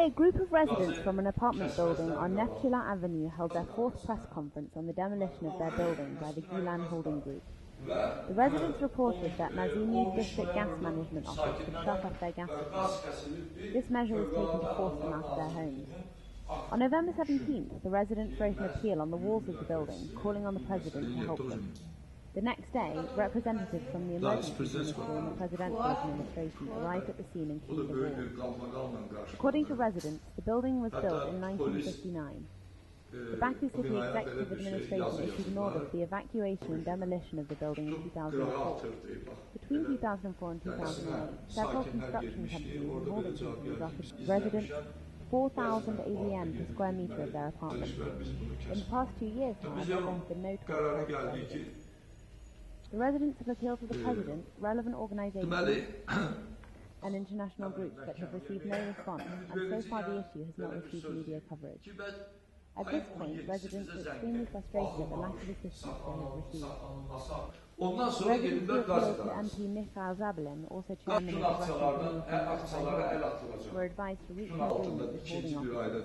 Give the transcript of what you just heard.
Today, a group of residents from an apartment building on Neftula Avenue held their fourth press conference on the demolition of their building by the Gilan Holding Group. The residents reported that Nazimi District Gas Management Office would shut off their gas supply. This measure was taken to force them out of their homes. On November 17th, the residents wrote an appeal on the walls of the building, calling on the President to help them. The next day, representatives from the Emergency Ministry and the Presidential Administration arrived at the scene and cleaned the walls. According to residents, the building was built in 1959. The Baku City Executive Administration issued an order for the evacuation and demolition of the building in 2004. Between 2004 and 2008, several construction companies and holding companies offered residents 4,000 AVM per square metre of their apartments. In the past 2 years, however, there have been no talks to residents. The residents have appealed to the President, relevant organisations and international groups that have received no response, and so far the issue has not received media coverage. At this point, residents are extremely frustrated at the lack of assistance they have received. Residents who appealed to MP Mikhail Zabalin, also chairman of the Russian Committee, were advised to reach an agreement with holding officers.